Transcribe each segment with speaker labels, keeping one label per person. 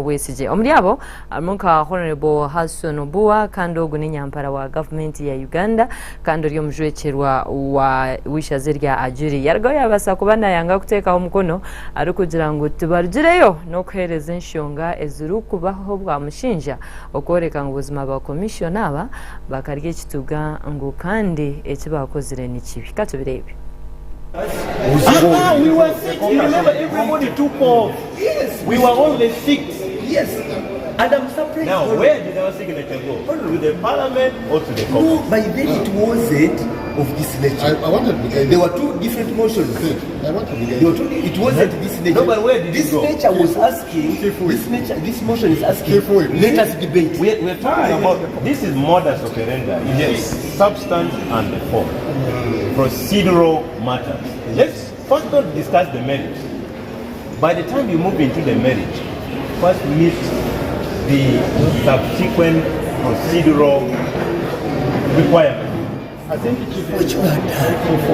Speaker 1: Bwesige omuli abo amunka Honorable Hassan Obuwa kandi ogu ni nyampara wa government ya Uganda kandi ryo mujwekerwa wa wishaze rya Ajuri yargo yabasa kubana yanga kuteka umukono ari kugira ngo tubarugireyo no kwereza enshonga ezuru kubaho bwa mushinja okoreka ngo ubuzima ba commissioner aba bakarye kituga ngo kandi ekibakozire ni kibi katubirebe.
Speaker 2: We were six. Remember, everybody took off. Yes. We were only six.
Speaker 3: Yes. And I'm surprised.
Speaker 2: Now, where did our signature go? To the parliament or to the court?
Speaker 3: No, by then it wasn't of this nature.
Speaker 4: I wanted to get
Speaker 3: there were two different motions.
Speaker 4: I wanted to get
Speaker 3: it wasn't this nature.
Speaker 2: No, but where did
Speaker 3: this
Speaker 2: it go?
Speaker 3: nature was asking. This motion is asking. Let us debate.
Speaker 2: We're talking about this is modus operandi. Yes, substance and the form. Procedural matters. Let's first not discuss the merits. By the time you move into the merit, first meet the subsequent procedural requirements.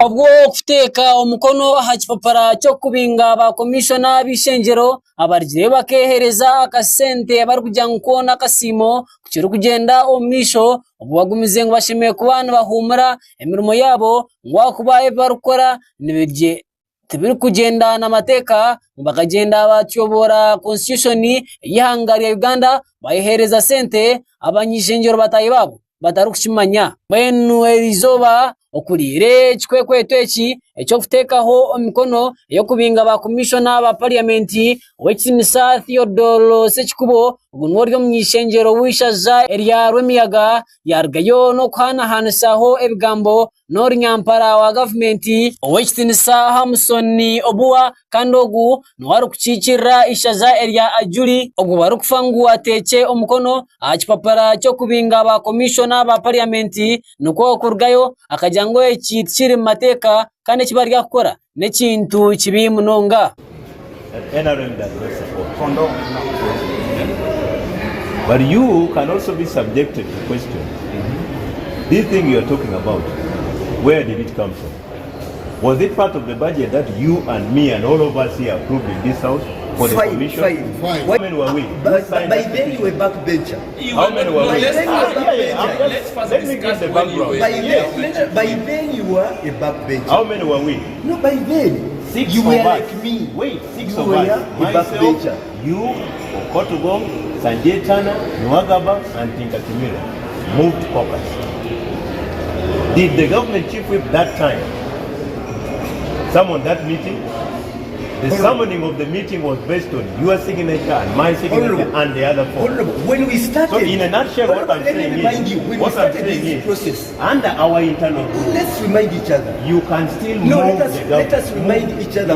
Speaker 5: Obwo kuteka omukono hachipapara cyo kubinga ba commissioner bishengero abarije bakehereza akasente abari kujya nkona kasimo kuciro kugenda omisho obwagumize ngo bashimeye kubana bahumura emirimo yabo ngwakubaye barukora nibije tibiri kugenda na mateka bakagenda bacyobora constitution y'ihangari ya Uganda bayihereza sente abanyishengero bataye babo batarukushimanya mwenu erizoba okurire chikwekweto eki ekyo kutekaho omikono yo kubinga ba commissioner ba parliament wekinisa Theodore Sekikubo gunwo ryo mnyishengero wishaza erya rwemiyaga yargayo no khanahanisaho ebigambo nori nyampara wa government wekinisa Hamson Obuwa kandogu nwari kuchikira ishaza erya Ajuri obwo bari kufangu ateke omukono achipapara cyo kubinga ba commissioner ba parliament nuko kurgayo akajango eki kiri mateka kandi kibari yakora nekintu kibi munonga.
Speaker 2: NRM does not support. But you can also be subjected to question. This thing you are talking about, where did it come from? Was it part of the budget that you and me and all of us here approved in this house for the commission?
Speaker 3: Fine.
Speaker 2: How many were we?
Speaker 3: By then you were backbencher.
Speaker 2: How many were we?
Speaker 6: Let's first discuss the background.
Speaker 3: By then you were a backbencher.
Speaker 2: How many were we?
Speaker 3: No, by then.
Speaker 2: Six
Speaker 3: you
Speaker 2: of
Speaker 3: were
Speaker 2: us.
Speaker 3: like me.
Speaker 2: Wait, six
Speaker 3: you
Speaker 2: of
Speaker 3: were
Speaker 2: us.
Speaker 3: a
Speaker 2: Myself,
Speaker 3: backbencher.
Speaker 2: you, Okotugong, Sanjay Tana, Nwagaba, and Tinka Kimura moved caucus. Did the government chief whip that time summon that meeting? The summoning of the meeting was based on your signature and my signature and the other four.
Speaker 3: When we started,
Speaker 2: so in a nutshell, what I'm saying is, under our internal rules,
Speaker 3: let's remind each other.
Speaker 2: You can still
Speaker 3: let us remind each other.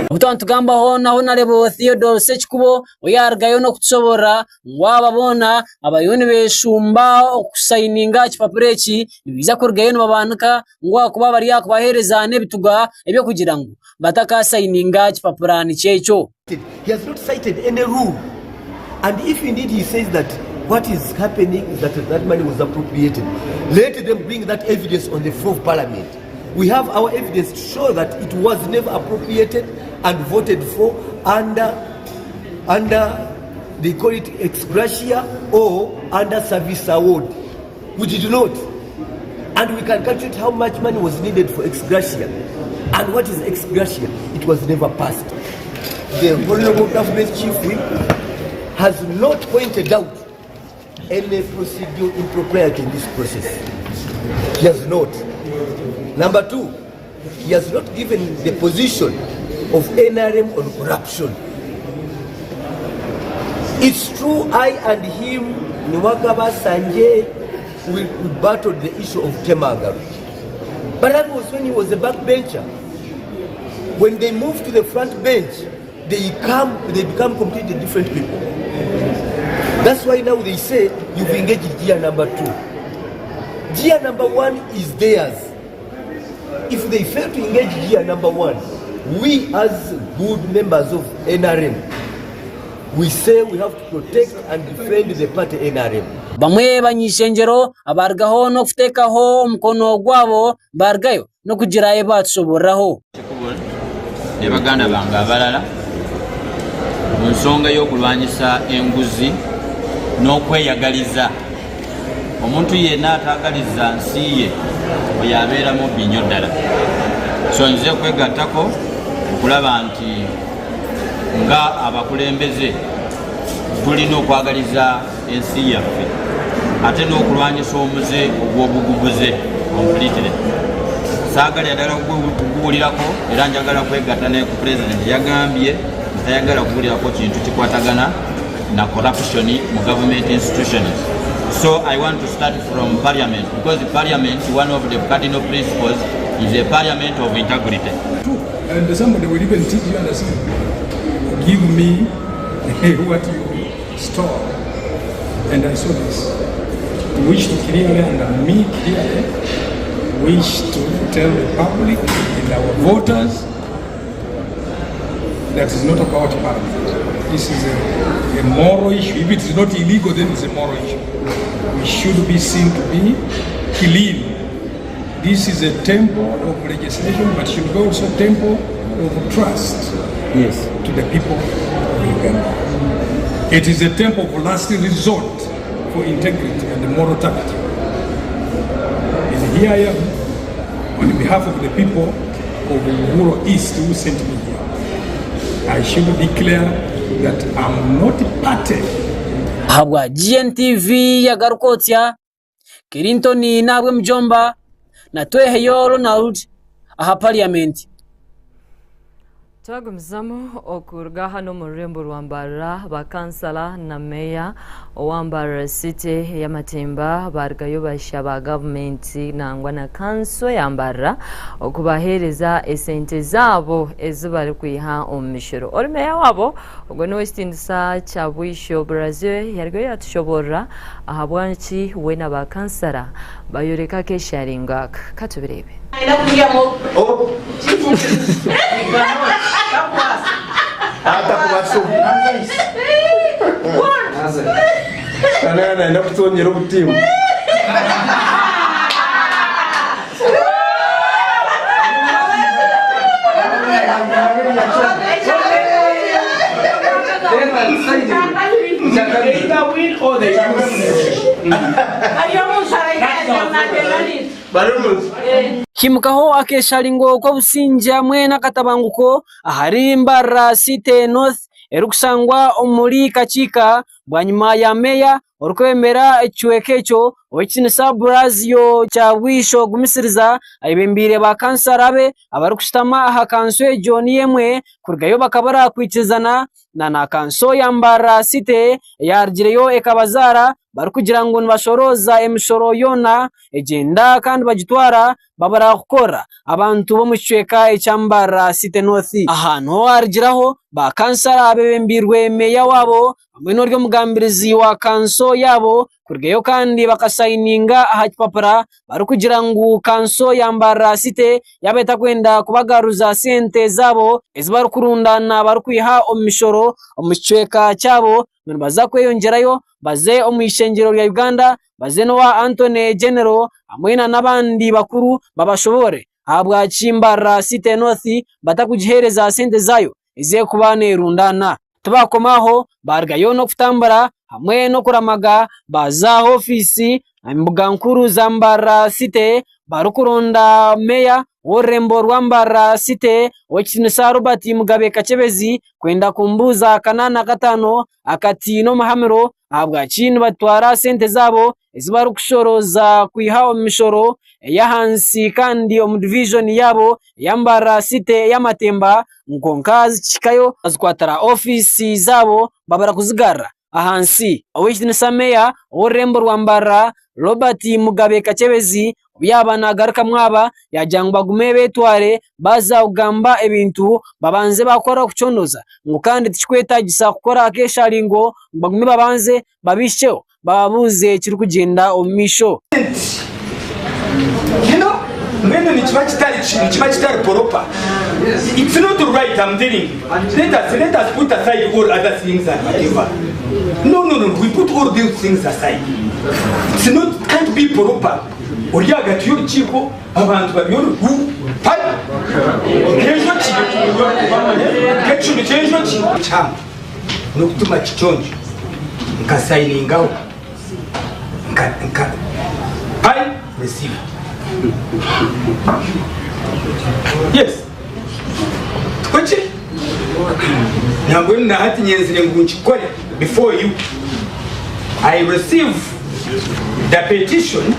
Speaker 5: Mutantu gamba hona Honorable Theodore Sekikubo oyargayo no kutsobora ngwababona abayoni beshumba okusaininga kipapureki biza kurgayo no babanuka ngwa kuba bari yakubahereza nebituga ebyo kugira ngo bataka signinga chipapurani checho.
Speaker 3: He has not cited any rule, and if indeed he says that what is happening is that money was appropriated, let them bring that evidence on the floor of parliament. We have our evidence to show that it was never appropriated and voted for under they call it ex gratia or under service award. We did not, and we can calculate how much money was needed for ex gratia. And what is ex gratia? It was never passed. The Honorable Government Chief Whip has not pointed out any procedural impropriety in this process. He has not. Number two, he has not given the position of NRM on corruption. It's true, I and him, Nwagaba, Sanjay, we battled the issue of Temagaru. But that was when he was a backbencher. When they moved to the front bench, they become completely different people. That's why now they say you've engaged gear number 2. Gear number 1 is theirs. If they fail to engage gear number 1, we as good members of NRM, we say we have to protect and defend the party NRM.
Speaker 5: Bamwe banyishengero abargaho no kutekaho omukono gwabo bargayo no kugira batsoboraho
Speaker 6: ne baganda banga abalala
Speaker 4: ku nsonga y'okulwanyisa enguzi n'okweyagaliza. Omuntu yenna ataagaliza nsi ye oyo abeeramu bbi nnyo ddala. So nze kwegattako okulaba nti nga abakulembeze tulina okwagaliza ensi yaffe ate n'okulwanyisa omuze ogw'obugubuze completely. Saagala ddala okuguwulirako era njagala kwegatta ne ku pulezidenti yagambye tayagala kuwulirako kintu kikwatagana na corruption mu government institutions. So I want to start from parliament, because the parliament, one of the cardinal principles, is a parliament of integrity.
Speaker 7: And somebody will even teach you, understand, give me what you store. And I saw this. Wish to clearly, and me clearly, wish to tell the public and our voters that is not about parliament. This is a moral issue. If it is not illegal, then it's a moral issue. We should be seen to be clean. This is a temple of legislation, but should be also a temple of trust to the people of Uganda. It is a temple of last resort for integrity and moral tact. And here I am, on behalf of the people of Uhuru East who sent me here. I should declare that I'm not party.
Speaker 5: Habwa GNTV yagarukotya Kirintoni nabwe mjomba na tweheyo Ronald aha parliament.
Speaker 1: Twagumizamu okuruga hano mu rurembo rwa Mbarara bakansala na meya ow'Mbarara City ya Matemba bargayo bashaba government nangwa na kanso ya Mbarara okubahereza esente zabo ezibali kwiha omishoro. Oli meya wabo ogwo n'owekitindisa kya Bwisho Brazil yargayo yatushobora ahabwanki we n'abakansala bayoreka kesharinga katubirebe.
Speaker 3: Naenda kusonyera obutimu.
Speaker 5: Kimukaho akeshalingo ko businja mwena katabanguko ahari Mbarara City North erukusangwa omuri kachika bwanyuma ya meya orukwemera ekiwekecho owekinisa Brazil kya Bwisho gumisiriza ayibembire bakansarabe abarukushitama aha kanso ejoni yemwe kurugayo bakabara kwikizana na kanso ya Mbarara City yargireyo ekabazara barukugira ngo nibashoroza emishoro yona egenda kandi bagitwara babara gukora abantu bo mucweka ekya Mbarara City North. Ahantu argiraho bakansara abembirwe meya wabo hamwe n'oryo mugambirizi wa kanso yabo kurgeyo kandi bakasayininga aha kipapara barukugira ngo kanso ya Mbarara City yabeta kwenda kubagaruza sente zabo ezibarukurundana barukwiha omishoro omucweka cyabo baza kweyongerayo baze omwishengero lya Uganda baze no wa Anthony General amwena nabandi bakuru babashobore habwa Mbarara City North batakujihereza sente zayo ize kubane rundana tubakomaho bargayo no kutambara hamwe no kuramaga baza ofisi imbuga nkuru za Mbarara City barukuronda meya orembo rwa Mbarara City okinisa Robert Mugabe Kachebezi kwenda kumbuza kanana katano akati no mahamero habwa kintu batwara sente zabo ezibarukushoroza kwiha omishoro ya hansi kandi omu division yabo ya Mbarara City ya Matemba nkonkazi chikayo azikwatara ofisi zabo babara kuzigara ahansi owekinisa meya orembo rwa Mbarara Robert Mugabe Kachebezi byabana garuka mwaba yajangwa gume betware baza ugamba ebintu babanze bakora kuconoza ngo kandi tikwetagisa gukora akesharingo bagume babanze babisheho babuze kiri kugenda omisho.
Speaker 8: When it's much time proper. It's not right, I'm telling you. Let us put aside all other things and whatever. No, we put all these things aside. It's not, can't be proper. Oriaga tiyo chipo abantu babiyono kenjo chipo kenjo chipo nokutuma kichonjo nkasayiningaho I receive. Yes. Kwachi? Ntabwo nahati nyenzire ngo nchikore before you. I receive the petition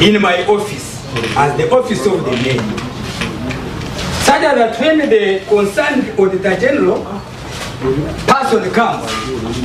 Speaker 8: in my office as the office of the mayor. Such that when the concerned Auditor General person comes,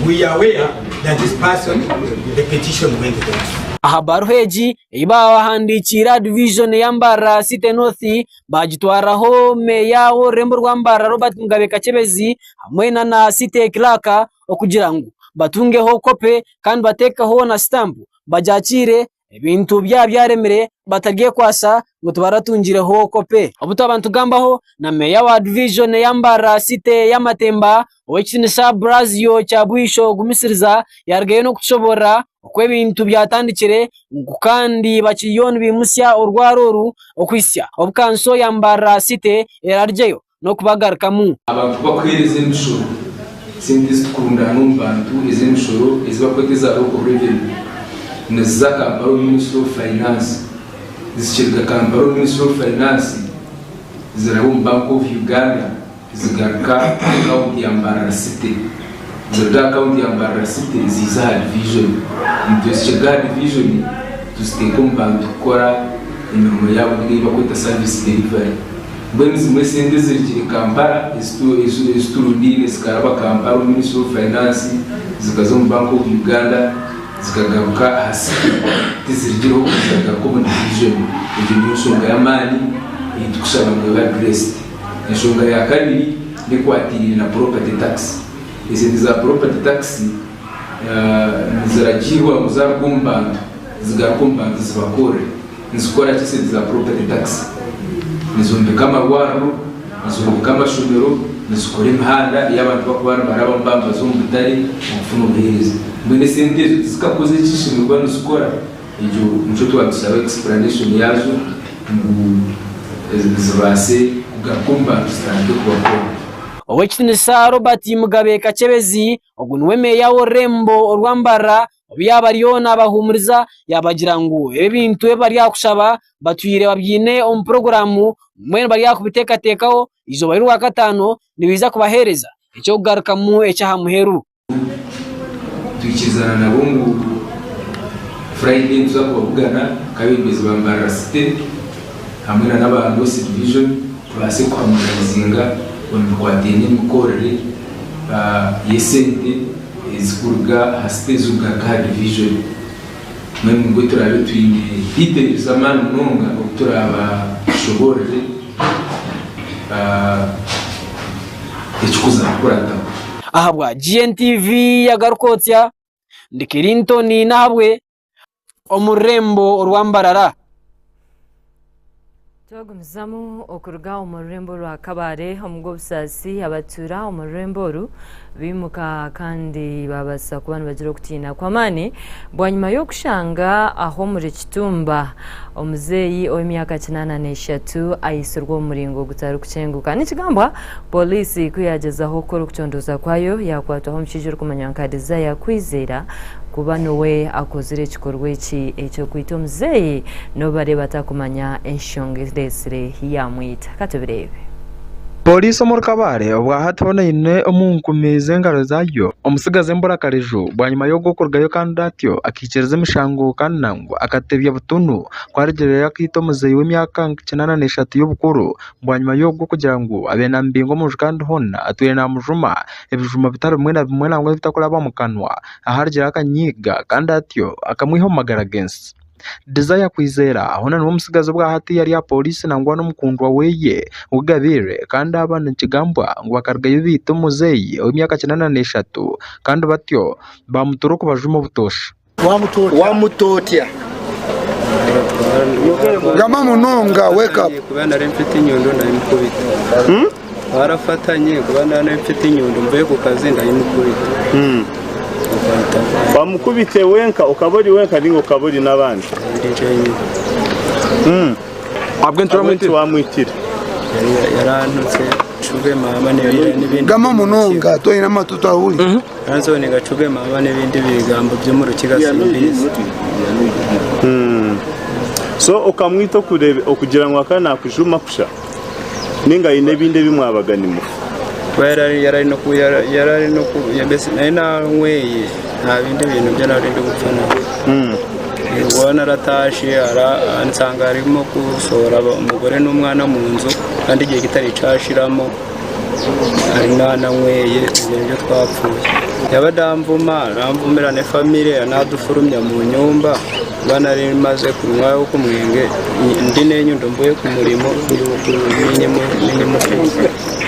Speaker 8: we are aware that this person, the petition went to them.
Speaker 5: Aha baruheji ibahandikira division ya Mbarara City North bagitwaraho meya w'Orurembo rwa Mbarara Robert Mugabe Kachebezi hamwe na City Clerk okugira ngo batungeho kope kandi batekaho na stamp bajakire ibintu byaremere batagiye kwasa ngo tubaratungireho kope obuto abantu gambaho na meya wa division ya Mbarara City ya Matemba Owekinisa Brazio Chabwisho gumisiriza yargaye no kushobora okwe bintu byatandikire kandi bakiyona bimusya orwaroru okwisya obukanso ya Mbarara City erarjeyo no kubagarukamu
Speaker 9: abantu bakwirize imishoro sindi tukunda n'umbantu ize imishoro izibakweteza local revenue neza kamparo Ministry of Finance zishirika kamparo Ministry of Finance ziraho Bank of Uganda zigaruka account ya Mbarara City zirga account ya Mbarara City ziza division ndoshiga division tusteko mbantu kora imirimo yabo niba kwita service delivery bwenzi mwesende zirikiri Kampala isturudine zikaraba Kampala Ministry of Finance zikazo Bank of Uganda zikagaruka hasi tizirigiro kuzaga ko division ibyo nsonga ya mali itukushaba ngo Grace nsonga ya kabiri ni kwatiri na property tax izi za property tax ziragirwa muzagumbantu zigakumbantu zibakore nzikora cyose za property tax nizombe kama waro nizombe kama shumero nizikore imihanda y'abantu bakubana baraba mbamba zo mu bitari mfuno biheze mwene sente zikakoze cyishimirwa nizikora ibyo muco twabisaba explanation yazo zibase kugakumbantu stande kubakora
Speaker 5: Owekinisa Robert Mugabe Kachebezi ogunwe meya w'Orurembo rwa Mbarara byabariona bahumuriza yabagira ngo ebintu bari yakushaba batuyire babyine on programu mwene bari yakubiteka izo bari wa gatano nibiza kubahereza icyo kugaruka mu ecyahamuheru
Speaker 9: tukizana nabo ngo Friday tuzakubugana kabibezi ba Mbarara City hamwe n'abantu bose division base kwamurazinga kwatene mukorere yesente izkurga hastezuga ka division mwene ngo turabe twine ite zamani nonga turaba shoborere ikuza kurata
Speaker 5: ahabwa GNTV yagarukotya Ndikirinton nahabwe Omurembo rwa Mbarara
Speaker 1: Tugumizamu okuruga Omurembo rwa Kabare omugobusasi abatura Omurembo bimuka kandi babasa kubana bagira kutina kwamani bwanyuma yo kushanga aho muri Kitumba omuzeyi w'emyaka 83 ayisurwa umuringo gutaru kucenguka n'ikigambwa polisi kuyagezaho ko rukutondoza kwayo yakwataho mukijuru kumanyankadiza yakwizera kuba nowe akozire kikorwe ki ecyo kwita omuzeyi no bare batakumanya enshongeresire yamwita katubirebe
Speaker 10: Polisi muri Kabare obwa hatonene omunkumize ngaro zayo omusigaze mburakariju bwanyuma yo gukorgayo kandidatyo akikereza imishango kanango akatebya butunu kwaregerera yakito muzeyi w'imyaka 93 y'ubukuru bwanyuma yo kugira ngo abena mbingo mu kandi hona atuye na mujuma ebijuma bitaro bimwe nangwa bitakora bamukanwa ahargira akanyiga kandidatyo akamwihomagara against Desire kwizera hona n'umusigazo bwa hati yari ya polisi nangwa n'umukundwa weye ugabire kandi abana kigambwa ngo bakargayo bita muzeyi w'imyaka 93 kandi batyo bamuturuko bajuma butosha
Speaker 11: wamutotya gama munonga wake up
Speaker 12: kubana remfite inyundo na imukubita barafatanye kubana remfite inyundo mvuye ku kazi ndayimukubita
Speaker 6: bamukubite wenka ukabori wenka ningo ukabori nabandi
Speaker 10: abwe nturamwitira
Speaker 12: yarantutse gacuge mama n'ibindi
Speaker 11: gama munonga to ina matuta uli
Speaker 12: Anzoni gacuge mama n'ibindi bigambo byo mu rukiga simbizi
Speaker 6: so ukamwita kurebe okugira ngo akana kujuma kusha ninga ine binde bimwabaganimo
Speaker 12: yarari no ku yabese na nweye nta bindi bintu byo nari ndi gupfana ubona ratashi ansanga arimo gusohora umugore n'umwana mu nzu kandi igihe kitari cashiramo ari nana nweye ibyo twapfuye yabadamvuma ramvumirane family anadufurumya mu nyumba bana ari maze kunywa uko mwenge ndi nenyundo mbuye ku murimo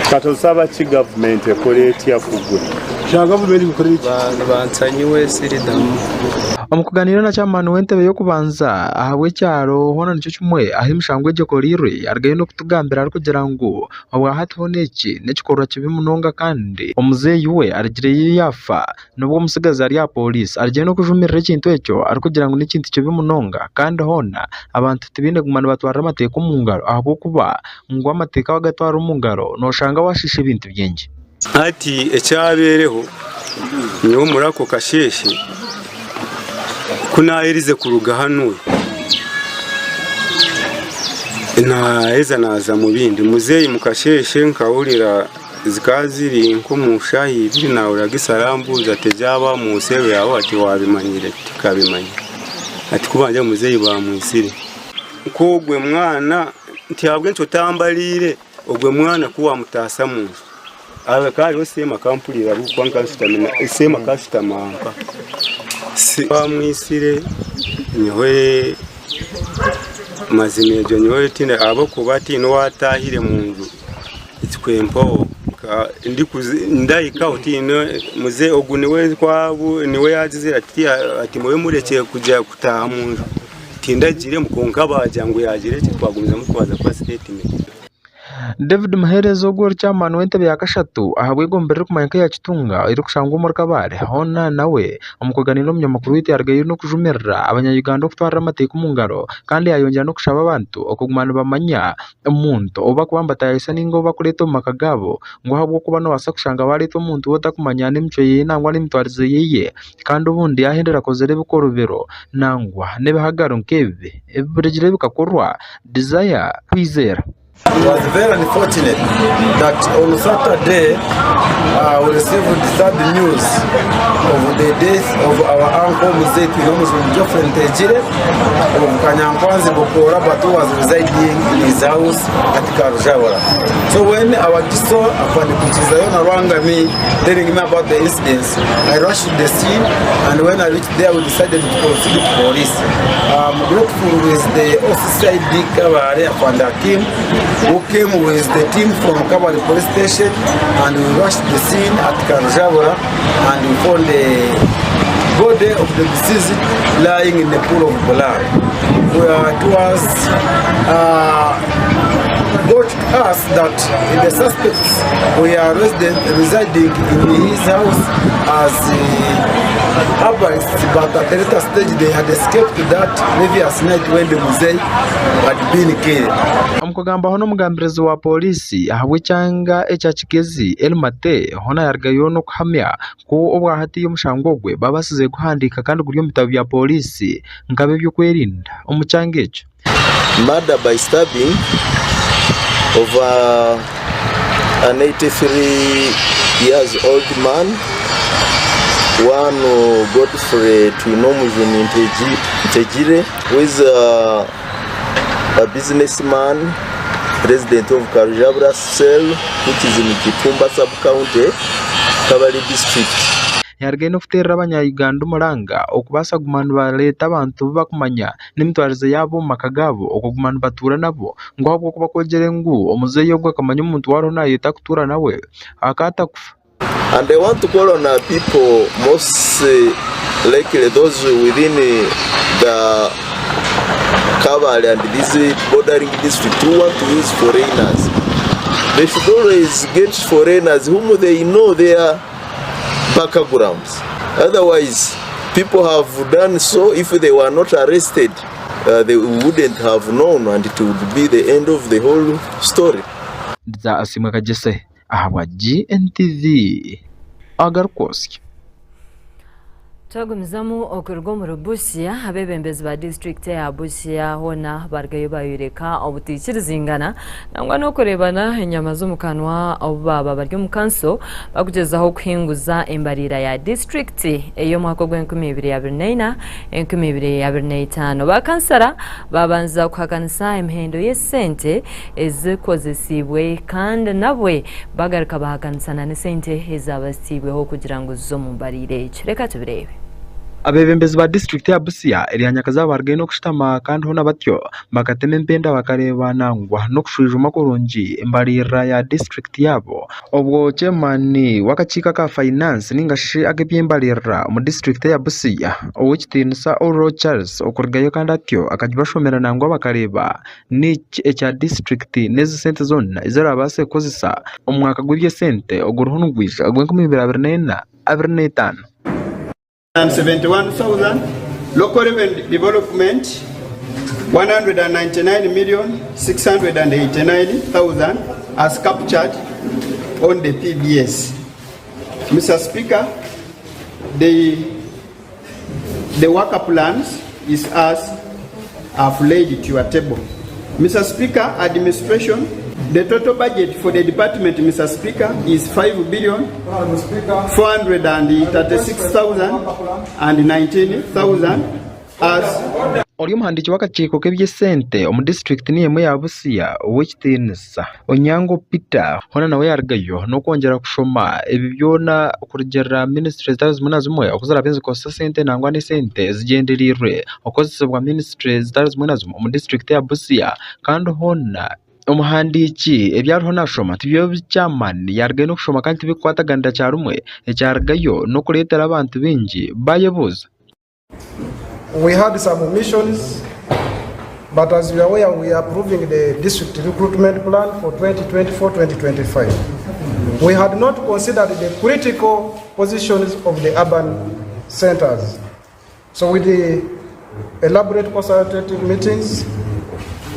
Speaker 6: katosaba ki government ekoleti yakugura
Speaker 11: sha government gukorera iki
Speaker 12: bansanyiwe siridamu
Speaker 10: Omukuganira na chairman w'entebe yo kubanza ahawe cyaro hona nicyo cyumwe aho imishangwe je kolire argaye no kutugambira ari kugira ngo abwa hatoneki n'ikikorwa kibimunonga kandi omuzeyi we arigire yafa nubwo umusigaza ari ya police argiye no kujumirira ikintu ecyo ari kugira ngo n'ikintu kibimunonga kandi hona abantu tibine gumana batwara amateka mu ngaro ahubwo kuba ngo amateka wagatwara mu ngaro no shanga washishe ibintu byingi
Speaker 12: ati ecyabereho niho murako kasheshe kunahirize kuruga hano naheza naza mu bindi muzeyi mukasheshe nkahurira zikaziri nko mushahi biri nawe uragisarambuza tejaba mu sebe yawe ati wabimanyire tukabimanya ati kubanje muzeyi bamwisire uko gwe mwana ntihabwe ncotambalire ogwe mwana kuwa mutasa mu abakari bose makampulira bukwa nkashitamina sema kashitamampa si bamwisire nyowe mazimejo nyowe tine abo kubati no watahire mu nzu itwempo ndayika utino muze oguniwe kwabu niwe yagize ati mowe murekeye kujya kutaha mu nzu tindagire mukonka bajyango yagire twagumza mutwaza kwa statement
Speaker 10: David Maherezo gor chairman w'entebe ya kashatu ahabwe gombere kumanyaka ya kitunga iri kushanga umur kabare hona nawe umukuganira n'umunyamakuru w'ite argaye no kujumerera abanya-Uganda kutwara amateka mu ngaro kandi yayongera no kushaba abantu okugumana bamanya umuntu oba kubambata isa ningo bakureto makagabo ngo habwo kuba no wasa kushanga barito umuntu wota kumanya n'imico ye nangwa n'imitwarize yeye kandi ubundi yahendera kozere bikorobero nangwa nebahagaro nkebe ebiregire bikakorwa desire kwizera.
Speaker 13: It was very unfortunate that on Saturday we received sad news of the death of our uncle Mzee Geoffrey Ntejire of Kanyankwanzi Bokora, but who was residing in his house at Karujawara. So when our diso Afanikuchizayona Rwangami telling me about the incidents, I rushed to the scene, and when I reached there we decided to proceed to police. I'm grateful with the officer D. Kabare Afanda Kim, who came with the team from Kabale police station, and we rushed the scene at Karujawara, and we found the body of the deceased lying in the pool of blood. It was got us that the suspects were residing in his house as herbalists, but at the later stage they had escaped that previous night when the Mzee had been killed.
Speaker 10: Amukugamba hono mugambirizi wa polisi ahawe cyanga echa kigezi Elmate hona yargayo no kuhamya ko obwa hati y'umushangogwe babasize guhandika kandi guryo mitabu bya polisi ngabe byo kwerinda umucyangecho.
Speaker 14: Murder by stabbing of an 83 years old man, one Godfrey Twinomujuni Ntejire, who is a businessman, resident of Karujabra Cell, which is in Kitumba sub-county, Kabale district.
Speaker 10: Yargaye no kuterera abanya-Uganda umuranga okubasa gumana ba leta abantu bakumanya n'imitwarize yabo makagabo okugumana batura nabo ngo ahubwo kuba kogere ngo omuzeyi yo gwakamanya umuntu waro nayo takutura nawe akata kufa.
Speaker 14: And I want to call on people, most likely those within the Kabale and this bordering district who want to use foreigners. They should always get foreigners whom they know they are backgrounds. Otherwise, people have done so. If they were not arrested, they wouldn't have known, and it would be the end of the whole story.
Speaker 10: Za asimaka jese ahabwa GNTV Agarkoski.
Speaker 1: Twagumizamu okuruga mu Busia abebembezi ba district ya Busia hona bargayo bayureka obutikirizingana nangwa no kurebana enyama z'umukanwa obaba baryo mu kanso bakugezaho kuhinguza embarira ya district eyo mwaka gw'2024 2025 bakansara babanza kuhakanisa emhendo y'esente ezikozesibwe kandi nabwe bagaruka bahakanisana n'esente ezabasibweho kugira ngo zo mu mbarire kireka tubirebe.
Speaker 10: Abebembezi ba district ya Busia erihanyakaza bargaye no kushitama kandi hona batyo bakatema empenda bakareba nangwa no kushujuma kurungi embarira ya district yabo obwo chairman wakachika ka finance ningashi agebyembarira mu district ya Busia owikitinisa Oro Charles okurgayo kandi atyo akajibashomera nangwa bakareba ni echa district nezi sente zona izarabase kozisa omwaka gw'ibye sente oguruhunugwisha ogwenkumibira
Speaker 15: 71,000, local development 199,689,000 as captured on the PBS. Mr. Speaker, the worker plans is as I've laid to your table. Mr. Speaker, administration, the total budget for the department, Mr. Speaker, is 5,436,019,000 as
Speaker 10: Oli muhandiki wakachiko kebye sente omu district niye ya Busia owekitinisa Onyango Peter hona nawe yargayo no kongera kushoma ebibyona kurugera ministries zitari muna zimwe okuzara benzi ko sente nangwa ne sente zigenderirwe okozesebwa ministries zitari muna zimwe mu district ya Busia kandi hona umuhandiki ebyariho nashoma tibyo bichaman yargaye no kushoma kandi bikwataganda cyarumwe ecyargayo no kuretera abantu bingi bayebuza.
Speaker 16: We had some omissions, but as you are aware, we are approving the district recruitment plan for 2024-2025. We had not considered the critical positions of the urban centers. So with the elaborate consultative meetings,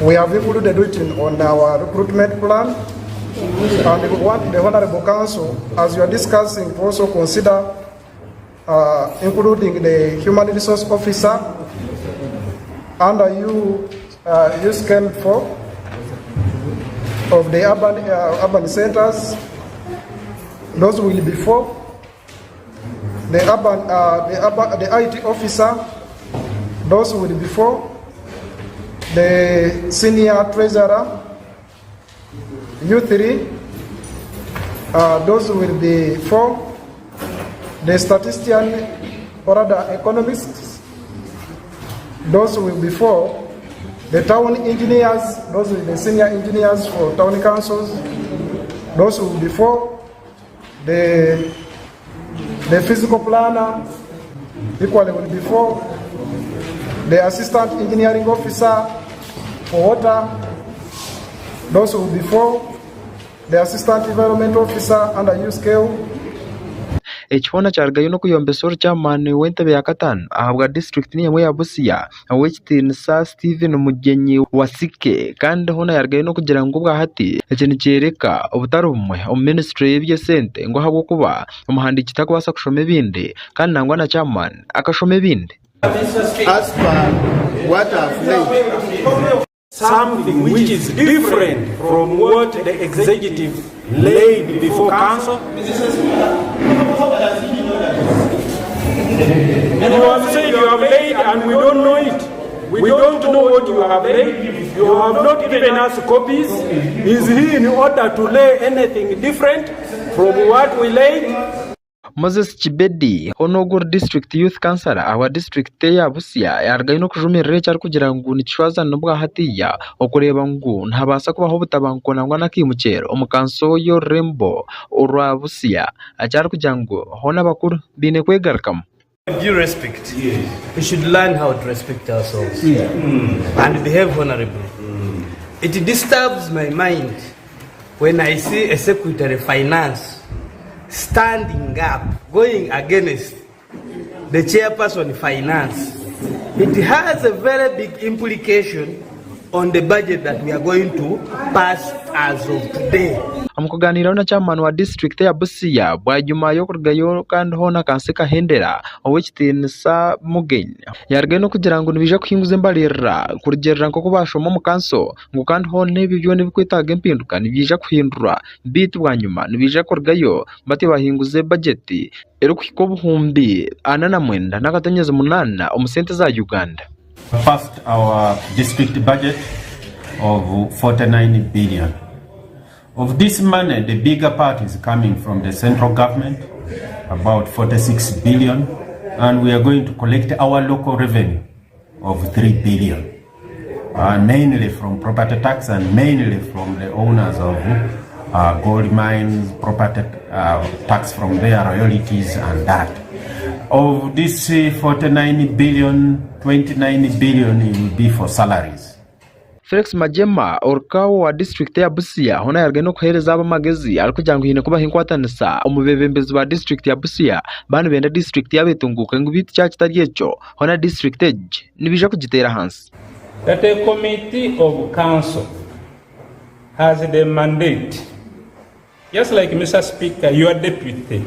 Speaker 16: we have included it on our recruitment plan, and we want the Honorable Council, as you are discussing, to also consider including the human resource officer under you scale 4 of the urban centers. Those will be 4. The IT officer, those will be 4. The senior treasurer, U3, those will be 4. The statistician or other economists, those will be 4. The town engineers, those will be the senior engineers for town councils, those will be 4. The physical planner, equally will be 4. The assistant engineering officer for water, those will be 4. The assistant environment officer under U scale.
Speaker 10: Echifona chargayo no kuyombesora chairman wentebe ya katano ahabwa district niye ya Busia awekitinisa Steven Mugenyi Wasike kandi hona yargayo no kugira ngo bwa hati ekintu cyereka obutarumwe o ministry y'ibye sente ngo habwo kuba umuhandiki takubasa kushoma ibindi kandi nangwa na chairman akashoma ibindi.
Speaker 15: As per what I've laid,
Speaker 17: something which is different from what the executive laid before council. You have said you have laid and we don't know it. We don't know what you have laid. You have not given us copies. Is he in order to lay anything different from what we laid?
Speaker 10: Moses Chibedi Honogur District Youth Councillor our district ya Busia yargaye no kujumirira cyari kugira ngo nicwaza nubwa hatiya okureba ngo ntabasa kubaho butabanko nangwa nakimukero omukanso yo Rembo orwa Busia acyari kugira ngo hona bakuru bine kwegarakamo.
Speaker 18: Due respect, we should learn how to respect ourselves and behave honorably. It disturbs my mind when I see a secretary of finance standing up, going against the chairperson of finance. It has a very big implication on the budget that we are going to pass as of today.
Speaker 10: amukuganiraho na chairman wa district ya Busia bwajuma yo kurgayo kandi hona kanse kahendera owekitensa mugenya yarge no kugira ngo nibije kwinguze mbarira kurugerera nko kubashoma mu kanso ngo kandi hone ibyo nibikwitaga impinduka nibije kuhindura bitu bwanyuma nibije kurgayo bati bahinguze budget ero kwiko buhumbi anana mwenda nakatanyeza munana omusente za Uganda.
Speaker 2: First, our district budget of 49 billion. Of this money, the bigger part is coming from the central government, about 46 billion, and we are going to collect our local revenue of 3 billion, mainly from property tax and mainly from the owners of gold mines, property tax from their royalties and that. Of this 49 billion, 29 billion will be for salaries.
Speaker 10: Felix Majema orkawo wa district ya Busia hona yarge no kuhereza abamagezi ariko hine kuba hinkwatanisa umubebembezi wa district ya Busia bana benda district ya Betunguka ngo biti cya kitari echo hona district edge nibije kugitera hansi.
Speaker 17: That a committee of council has the mandate, just like Mr. Speaker, your deputy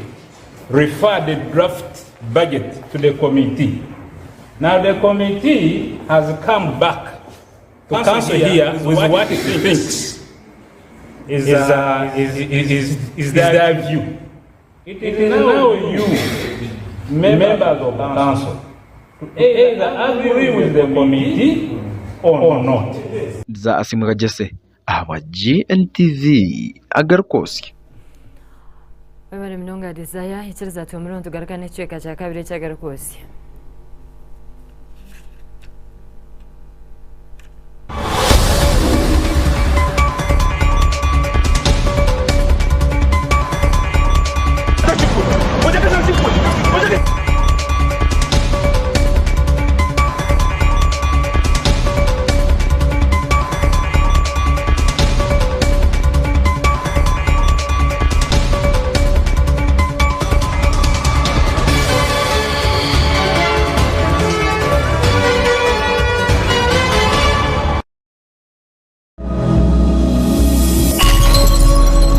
Speaker 17: refer the draft budget to the committee. Now the committee has come back to council here with what it thinks is their view. It is now you, members of the council, to either agree with the committee or not.
Speaker 10: Za asimuga jese awa GNTV Agarkoski.
Speaker 1: Wewe mnonga desire ichiriza tumuro tugarukane cheka cha kabiri cha Agarkoski.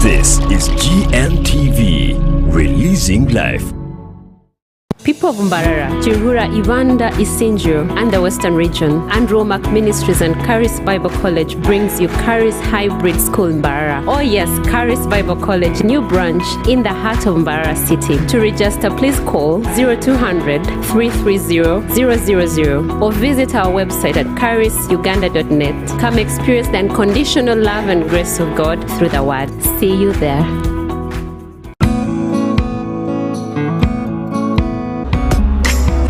Speaker 19: This is GNTV, releasing life.
Speaker 20: People of Mbarara, Chirhura, Ivanda, Isinjo, and the Western Region, and Romac Ministries and Charis Bible College brings you Charis Hybrid School in Mbarara. Oh yes, Charis Bible College, new branch in the heart of Mbarara City. To register, please call 0200 330 000 or visit our website at charisuganda.net. Come experience the unconditional love and grace of God through the Word. See you there.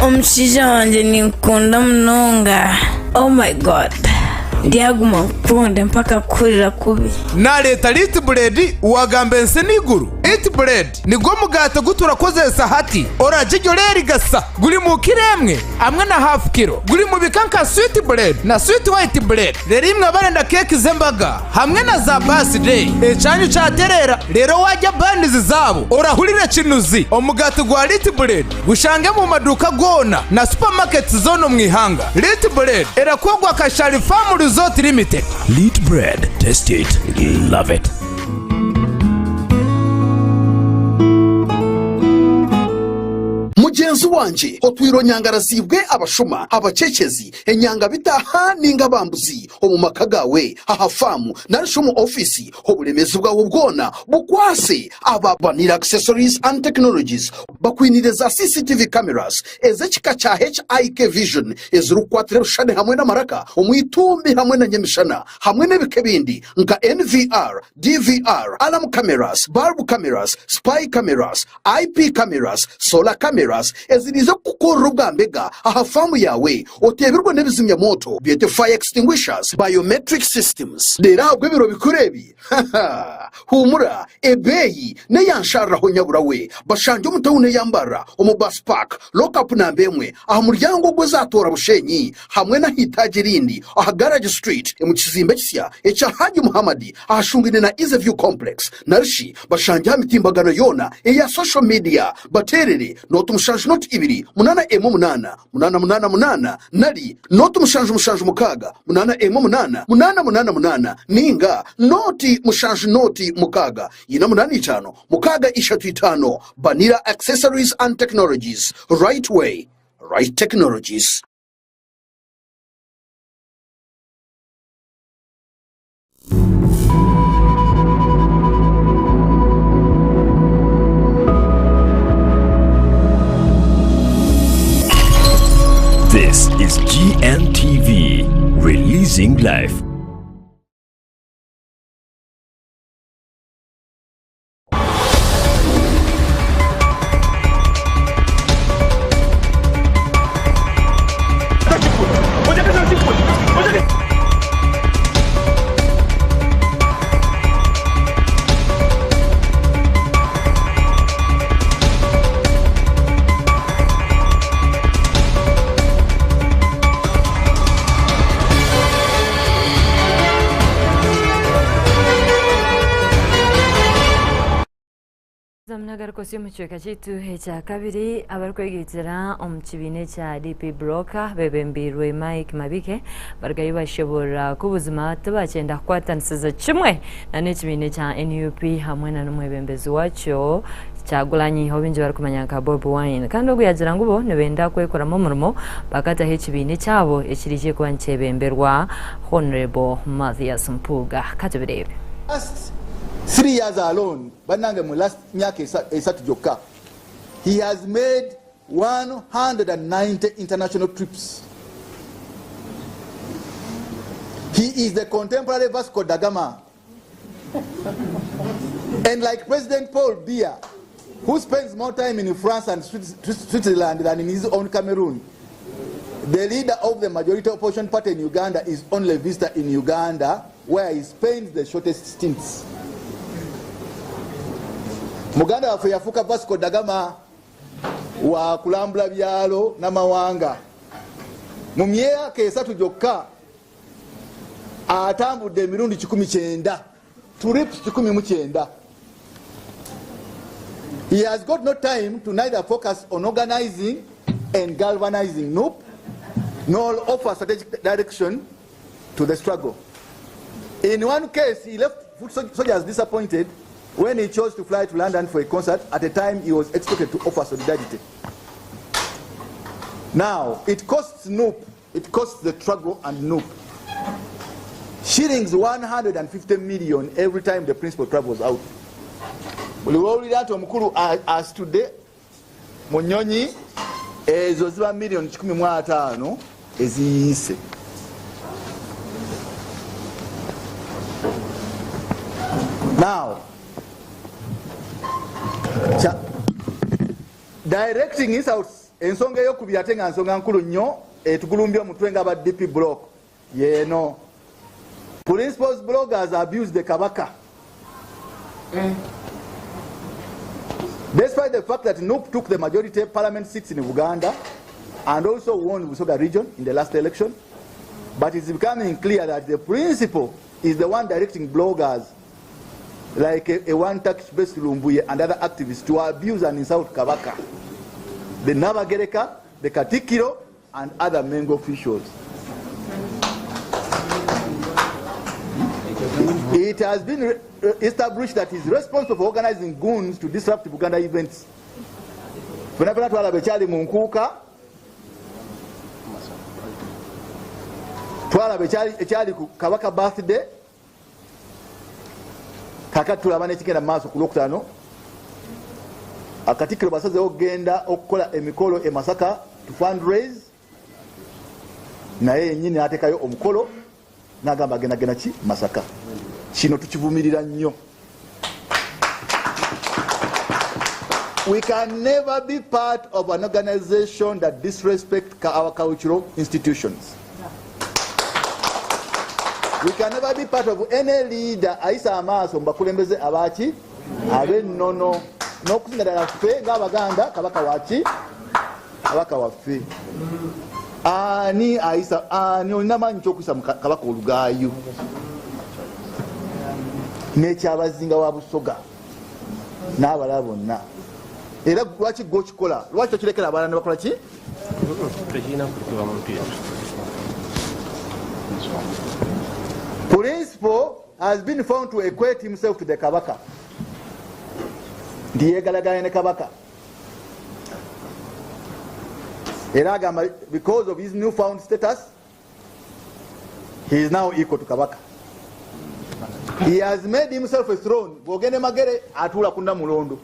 Speaker 21: Omushiija wanje ninkunda munonga. Oh my god. Ndiaguma nkunde mpaka kurira kubi.
Speaker 22: Naleta Eat Bread wagambe nse niguru. Eat Bread nigwo mugato guturakozesa hati orajijoreri gasa guri mu kiremwe amwe na half kilo guri mu bikanka sweet bread na sweet white bread rerimwe barenda cake zembaga hamwe na za birthday ecyanyu cyaterera rero wajya bandiz zabo orahurira kinuzi omugato gwa Eat Bread gushange mu maduka gona na supermarkets zono mwihanga. Eat Bread erakogwa Kashari Farm Resort Limited.
Speaker 19: Eat Bread, taste it, love it.
Speaker 23: Mugenzi wanje otwiro nyangara zibwe abashuma abacecezi enyanga bitaha ninga bambuzi omu makagawe ahafamu narishomu office obulemezi bwawo bwona bukwase ababanira accessories and technologies bakwinireza CCTV cameras ezekika cha HIK vision ezirukwatira rushane hamwe na maraka omwitumbi hamwe na nyemishana hamwe nebikebindi nka NVR, DVR, alarm cameras, bulb cameras, spy cameras, IP cameras, solar cameras ezirizo kukora ubwambega ahafamu yawe oteberwa nebizimya moto byete fire extinguishers biometric systems dera bwebiro bikurebi humura ebeyi ne yanshara ho nyabura we bashanje umutawune yambara omubus park lock up nambemwe aha muryango gwe zatora bushenyi hamwe na hitaje rindi aha garage street mu kizimbe kisya echa Haji Muhammadi ahashungine na Easy View complex narishi bashanje hamitimbagano yona eya social media baterere no mushanju noti ibiri munana emu munana munana munana munana nali noti mushanju mushanju mukaga munana emu munana munana munana munana ninga noti mushanju noti mukaga yina munana itano mukaga ishatu itano. Banira Accessories and Technologies, right way, right technologies.
Speaker 19: This is GNTV, releasing life.
Speaker 1: Zamnagar kosi muchweka chitu echa kabiri abarkwegitira omukibine kya DP Broker bebembirwe Mike Mabike bargayi bashobora kubuzima tubachenda kwatanisiza kimwe na n'ekibine kya NUP hamwe na n'umwebembezi wacyo kyagulanyi obinje barikumanya nka Bob Wine kandi oguyagira ngubo nebenda kwekoramo umurimo bakata h'ekibine cyabo ekirije kuba nkyebemberwa Honorable Mathias Mpuga katubirebe.
Speaker 3: 3 years alone, banange mu last myaka esatu jokka, he has made 190 international trips. He is the contemporary Vasco da Gama. And like President Paul Biya, who spends more time in France and Switzerland than in his own Cameroon, the leader of the majority opposition party in Uganda is only visitor in Uganda, where he spends the shortest stints. Muganda wafe yafuka Vasco da Gama wa kulambula byalo n'amawanga. Mu myaka esatu jokka atambudde emirundi 19, trips 19. He has got no time to neither focus on organizing and galvanizing NUP, nor offer strategic direction to the struggle. In one case, he left foot soldiers disappointed when he chose to fly to London for a concert at a time he was expected to offer solidarity. Now, it costs NUP, it costs the struggle and NUP shillings 150 million every time the principal travels out. Buliwulira omukulu asitudde mu nnyonyi ezo ziba million 15 eziyise. Now, directing his house ensonga ey'okubiri ate nga nsonga nkulu nnyo etugulumbye omutwe nga aba DP block yeeno. Principals bloggers abuse the Kabaka. Despite the fact that NUP took the majority parliament seats in Uganda and also won Busoga region in the last election, but it's becoming clear that the principal is the one directing bloggers like a one-tax-based Lumbuye and other activists to abuse and insult Kabaka, the Navagereka, the Katikiro, and other Mengo officials. It has been established that he is responsible for organizing goons to disrupt Uganda events. Fenafena twala bechali munkuka, twala bechali Kabaka birthday, kakati tulabana ekigenda maaso ku Lwokutaano, Akatikiro basazeewo okugenda okukola emikolo e Masaka to fundraise, naye yennyini n'ateekayo omukolo n'agamba agenda ki Masaka. Kino tukivumirira nnyo. We can never be part of an organization that disrespects our cultural institutions. We can never be part of any leader ayisa amaaso mbakulembeze abaki ab'ennono n'okusinga ddala ffe ng'Abaganda Kabaka waki Kabaka waffe. Ani ayisa ani olina maanyi ky'okuyisa Kabaka olugaayo n'ekyabazinga wa Busoga n'abalala bonna. era lwaki gwokikola lwaki tokirekera abalala ne bakola ki principal has been found to equate himself to the kabaka nti yeegalaganya ne kabaka era agamba because of his newfound status he is now equal to kabaka. He has made himself a throne. Bwogende magere atula kunda mulondo.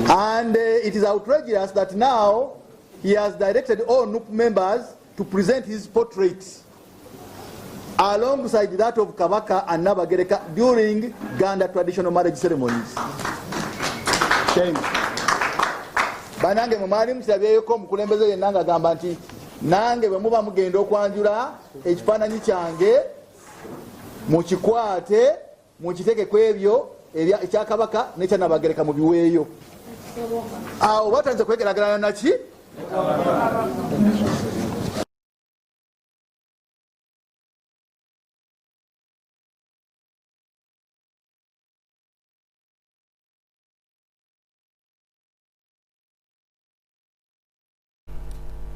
Speaker 3: And it is outrageous that now he has directed all NUP members to present his portrait alongside that of Kabaka and Nabagereka during Ganda traditional marriage ceremonies. Shame. Banange mumali msabeyeko mukulembeze yenanga gamba nti nange bwe muba mugenda okwanjula ekifaananyi kyange mukikwate mukiteke kwebyo ekya Kabaka n'ekya Nabagereka mu biweeyo. Awo batanze kwegeragana naki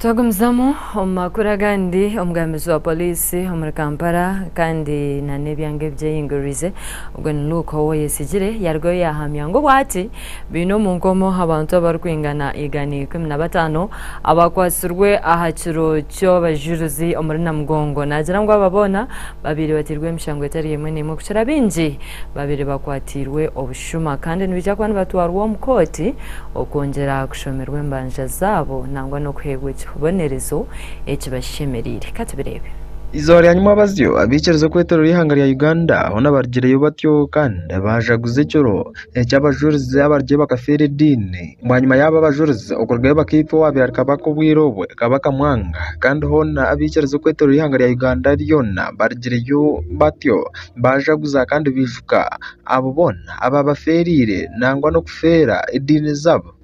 Speaker 1: Twagumizamu omumakuru agandi omugambizi wa polisi omuri Kampala kandi na n'ebyange byeyingurize ubwo ni Luke Owoyesigire yarwayo yahamya ngo bwati bino mu nkomo abantu abarikwingana igani 15 abakwasirwe aha kiro cy'abajuruzi omuri Namugongo nagira ngo ababona babiri batirwe emishango etari yemwe n'imwe kushira bingi babiri bakwatirwe obushuma kandi nibijja kwana batwarwa mu koti okongera kushomerwa embanja zabo nangwa no kwegwe bonerezo ekibashemerire katubirebe
Speaker 10: Izori hanyuma bazyo abicereza kwetero ihanga rya Uganda hona bargireyo batyo kandi bajaguze cyoro cy'abajurize abargiye bakafere dine mwanyuma yaba bajurize okorgaye bakipo wabyar kabako bwirobwe kabaka mwanga kandi hona abicereza kwetero ihanga rya Uganda ryona bargireyo batyo bajaguza kandi bijuka abo bona aba baferire nangwa no kufera idine zabo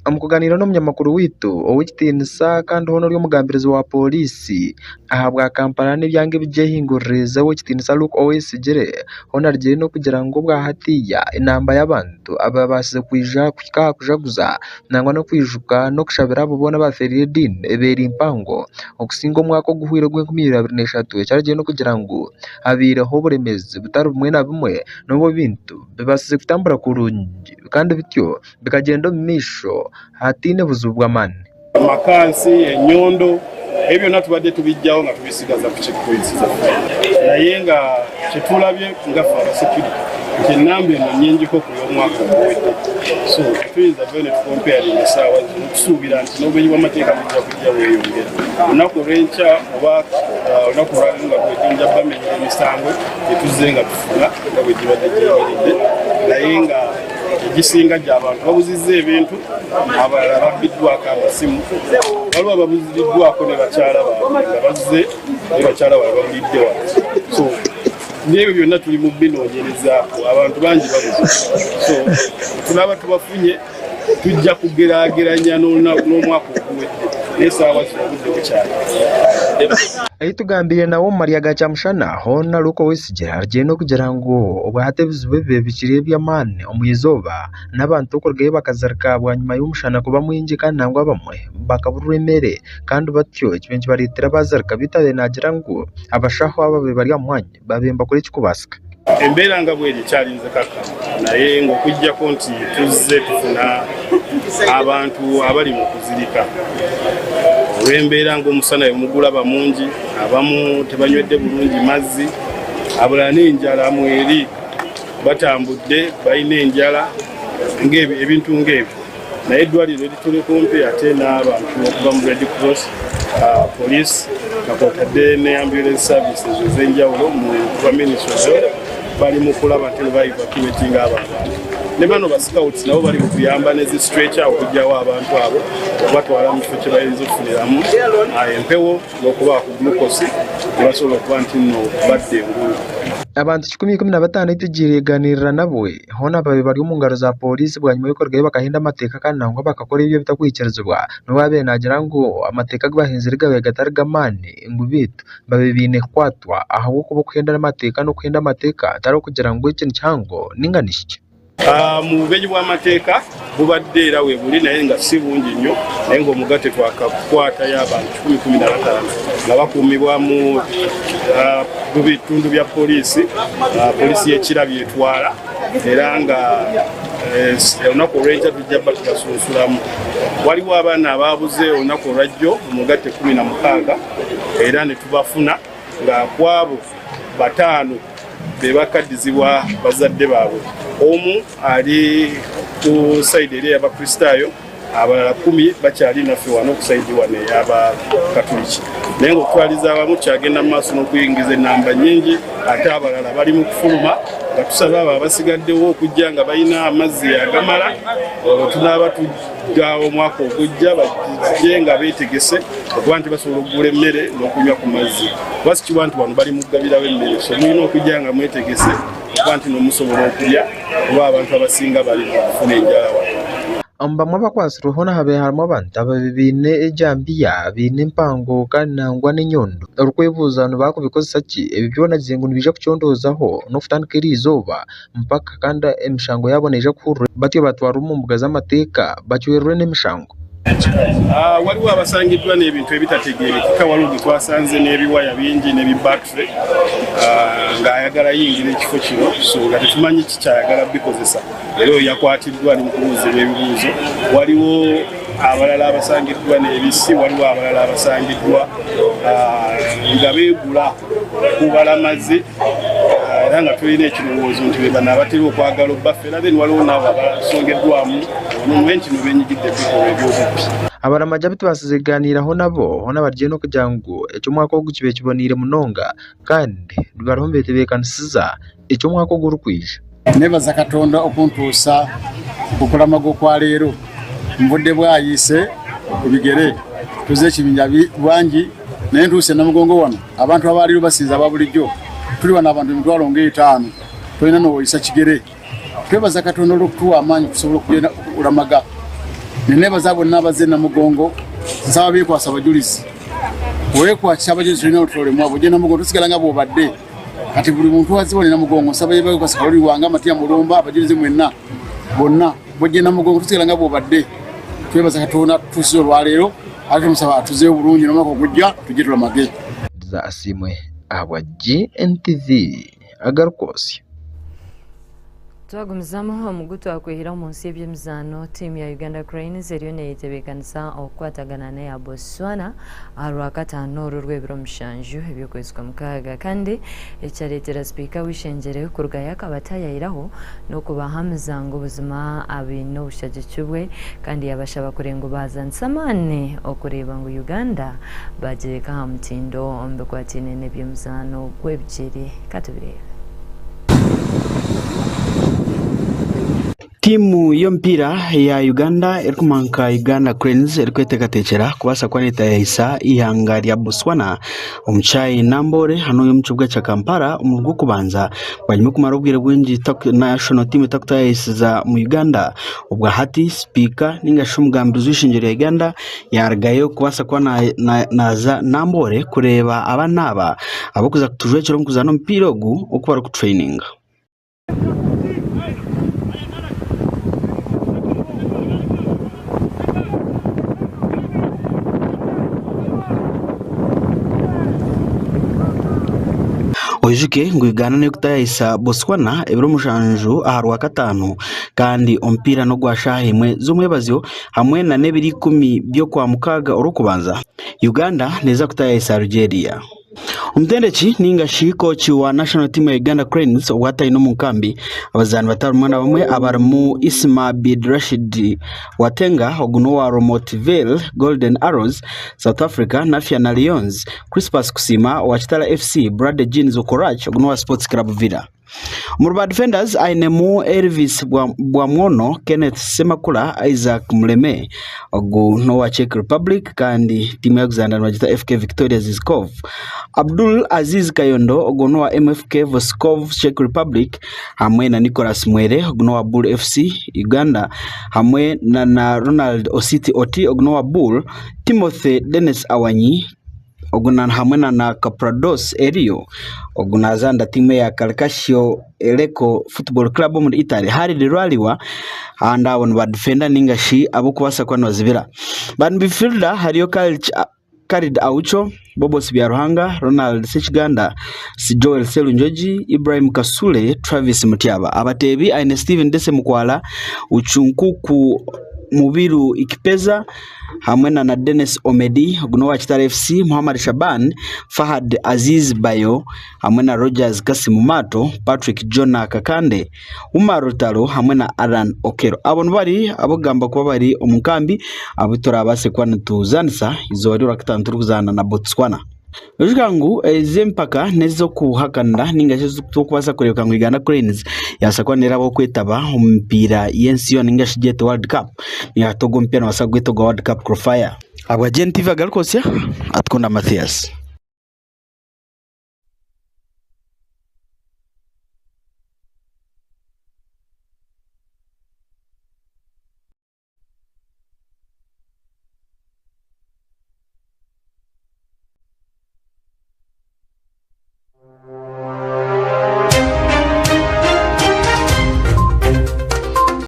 Speaker 10: amukuganira n'umunyamakuru witu owikitinisa kandi hono ryo mugambirizo wa polisi ahabwa Kampala n'ibyange bijehinguririza owikitinisa Luke Owoyesigire hono argiye no kugira ngo bwahatiya inamba y'abantu ababasize kujaguza nangwa no kwijuka no kushabira abo bona baferire dine eberi impango okusinga omwaka oguhwire gwe 2023 cyaragiye no kugira ngo abireho buremezi butari bumwe na bumwe n'ubo bintu bibasize kutambura kurungi kandi bityo bikagenda mu misho hatine buzubwa mane
Speaker 17: amakansi enyondo ebyo natubadde tubijjawo nga tubisigaza ku checkpoints naye nga kyetulabye nga fara security enamba eno nnyingi ko ku y'omwaka oguwedde so tuyinza bene tukomparing esaawa zino tusuubira nti n'obumenyi bw'amateeka bujja kujja bweyongera olunaku olw'enkya oba olunaku olwali nga bwejinja bamenyera emisango etuzze nga tufuna nga bwe gibadde gyeyiridde naye nga egisinga gy'abantu babuzizza ebintu abalala babbiddwako amasimu waliwo ababuziddwako ne bakyala baabwe nga bazze ne bakyala baabwe babulidde wano so n'ebyo byonna tuli mu binoonyerezaako abantu bangi babuze so tulaba tubafunye tujja kugeraageranya n'omwaka oguwedde n'esaawa zino obudde bukyali
Speaker 10: Aitugambiye nawo Maria Gachamushana hona Luke Owoyesigire argiye no kugira ngo obwate bizube bikire by'amane omuyizoba n'abantu okorgaye bakazarika bwanyuma y'umushana kuba mwingi kandi nangwa bamwe bakaburemere kandi batyo ikibenci baritira bazarika bitabe nagira ngo abashaho ababe bari amwanya babemba kuri kikubasika
Speaker 17: embeera nga bweri kyalinze kaka naye ng'okujjako nti tuzze tufuna abantu abali mu kuzirika olw'embeera ng'omusana yomugulaba mungi abamu tebanywedde bulungi mazzi abalala n'enjala mweri batambudde balina enjala ebintu ng'ebyo naye eddwaliro erituli kumpi ate n'abantu okuva mu Red Cross police nakwotadde ne ambulance services ez'enjawulo mu kuva ministry bali mu kulaba nti evacuatinga abantu ne bano ba scouts nabo bali mu kuyamba ne zi stretcher okujjawo abantu abo obatwala mu kifo kye bayinza okufuniramu empewo n'okuba ku glucose ne basobola okuba nti nno badde engulu
Speaker 10: abantu 15 itigireganirira nabwe hona babe bari mu ngaro za polisi bwanyuma y'ukorgaye bakahinda amateka kandi nangwa bakakora ibyo bitakwikirizwa n'uwabe nagira ngo amateka gbahinzire gabe gatargamane ngubitu babe bine kwatwa aho kubo kwenda amateka no kwenda amateka atari kugira ngo ikintu cyango ninganishye
Speaker 4: mu bubeji bw'amateeka bubadde era we buli naye nga si bungi nnyo naye ng'omugate twakakwata y'abantu 15 nga bakuumibwa mu bitundu bya polisi y'ekirabi etwala era nga olunaku olw'enkya tujja batubasunsulamu. Waliwo abaana ababuze olunaku olwajjo omugate 16 era ne tubafuna nga kwabo 5 be bakaddizibwa bazadde baabwe. Omu ali ku side eri y'Abakristaayo, abalala 10 bakyali naffe wano ku side wano ey'Abakatoliki. Naye ng'okutwaliza abamu kyagenda mu maaso n'okuyingiza ennamba nnyingi ate abalala bali mu kufuluma nga tusaba abo abasigaddewo okujja nga balina amazzi agamala tunaaba tujja omwaka ogujja bajje nga beetegese okuba nti basobola okugula emmere n'okunywa ku mazzi. Kuba si kiba nti wano bali mu kugabirawo emmere, so mulina okujja nga mwetegese okuba nti n'omusobola okulya kuba abantu abasinga bali mu kufuna enjala wano.
Speaker 10: Bamwe bakwasirwe hona habe harimo abantu ababine ejambiya bine mpango kandi nangwa n'inyondo urukwebuza no bakubikozesa ki ebi byona ngo nibije kucyondozaho no futandika izuba mpaka kandi emishango yaboneje kuru batyo batwara umumbuga z'amateka bacywerwe n'emishango.
Speaker 4: Waliwo abasangiddwa n'ebintu ebitategeerekeka, waliwo bwe twasanze n'ebiwaya bingi n'ebibatre ng'ayagala yingira ekifo kino, so nga tetumanyi kikyayagala bikozesa. Era oyo yakwatiddwa ali mu kubuuzibwa ebibuuzo. Waliwo abalala abasangiddwa n'ebisi, waliwo abalala abasangiddwa nga beegula ku balamazi era nga tulina ekirowoozo nti be bano abatera okwagala obbaffe, era then waliwo n'abo abasongeddwamu benshi no benyigidde ebikolwa eby'obubbi.
Speaker 10: Abaramaja bitwasiziganiraho nabo hona barye no kugira ngo ecyo mwaka ogukibe kibonire munonga kandi barombete bekanisiza ecyo mwaka ogurukwije.
Speaker 7: Nebaza Katonda okuntuusa okulama kwa leero mvudde bwayise kubigere tuze ekibinja bwangi naye ntuuse namugongo wano abantu abaliro basiza ababulijjo tuli wana abantu 5,000 tulina n'oyisa kigere. Twebaza Katonda okutuwa amaanyi kusobola okugenda okulamaga. Nenebaza bonna abaze namugongo nsaba beekwasa abajulizi weekwasa abajulizi tulina otulole mwabo ogenda namugongo tusigala nga bw'obadde kati buli muntu azibone namugongo nsaba yebeekwasa kaloli wange Amatiya Mulumba abajulizi mwenna bonna bogenda namugongo tusigala nga bw'obadde. Twebaza Katonda tusize olwaleero ate tumusaba atuzeewo bulungi n'omwaka ogujja tujje tulamage.
Speaker 10: Za asimwe abwa GNTV agarukosi.
Speaker 1: Twagumizamu omugutu akwehira munsi y'ebyemizano tiimu ya Uganda Cranes eriyo neyetebekanisa okukwatagana n'eya Botswana Lwakataano olw'ebiro 7 ebyokwezi kwa 6 kandi ekyaleetera sipiika w'ishengyere kurugayo akabatayayiraho n'okubahamuza ngo obuzima abine obushagikibwe kandi yabashaba kurenga baazanisa amaani okureeba ngu Uganda bagireka aha mutindo omubikwatine n'ebyemizano gw'ebigyere katubireba.
Speaker 8: Timu y'ompira ya Uganda erikumanka Uganda Cranes erikweteekateekera kubasa kwaneta yaisa ihanga lya Botswana omukyai Nambole hano y'omukibuga kya Kampala omu Gwokubanza bwanyuma kumara obwire bwingi national team etakutayisiza mu Uganda obwa hati speaker ningashi omugambizi w'ishingyero ya Uganda yaragayo kubasa kwa naza Nambole kureba abana aba abokuza kutujwekera omukuzana omupiira ogu okubara ku training. Ojuke ngo Uganda ne kutayisa Botswana ebiro 7 aha Lwakataano kandi ompira no gwashahimwe z'umwebazyo hamwe na nebiri 10 byo kwa mukaga orokubanza Uganda neza kutayisa Algeria. Umutendeki ningashi coach wa national team ya Uganda Cranes watayi no munkambi abazani batarumwana bamwe abarimu Isma Bid Rashid Watenga oguno wa Romotville Golden Arrows South Africa Nafia na Lions Crispus Kusima wa Chitala FC Brad Jeans Okorach oguno wa Sports Club Villa. Murba defenders ainemu Elvis Bwamwono, Kenneth Semakula, Isaac Mleme ogu nowa Czech Republic kandi timu ya Alexander wajita FK Victoria Ziskov. Abdul Aziz Kayondo ogu nowa MFK Voskov Czech Republic hamwe na Nicholas Mwere ogu nowa Bull FC Uganda hamwe na Ronald Ositi Oti ogu nowa Bull, Timothy Dennis Awanyi oguna hamwe na Caprados Erio oguna zanda timu ya Calcasio Eleko Football Club mu Italy hari lirwaliwa anda won ba defender ningashi abo kubasa kwa nozibira ban midfielder hariyo Karid Aucho, Bobo Sibiaruhanga, Ronald Sechiganda, Joel Selunjoji, Ibrahim Kasule, Travis Mutiaba. Abatebi aine Steven Dese Mukwala, Uchunkuku Mubiru Ikipeza, hamwena na Dennis Omedi, Gunowa Chitara FC, Muhammad Shaban, Fahad Aziz Bayo, hamwena Rogers Kasimumato, Patrick Jona Kakande, Umar Rutaro, hamwena Alan Okero. Abon bari abogamba kuba bari omukambi abutora abase kwa ntuzanisa izo wari rakitanturuzana na Botswana. Ujukangu zempaka nezo kuhakanda ningashe tukubasa kureka ngo Uganda Cranes yasakwa nerabo kwetaba umupira yensiyo ningashe jet World Cup ni atogo mpira wasagwito World Cup qualifier. Abwa GNTV agalkosia atkunda Matthias.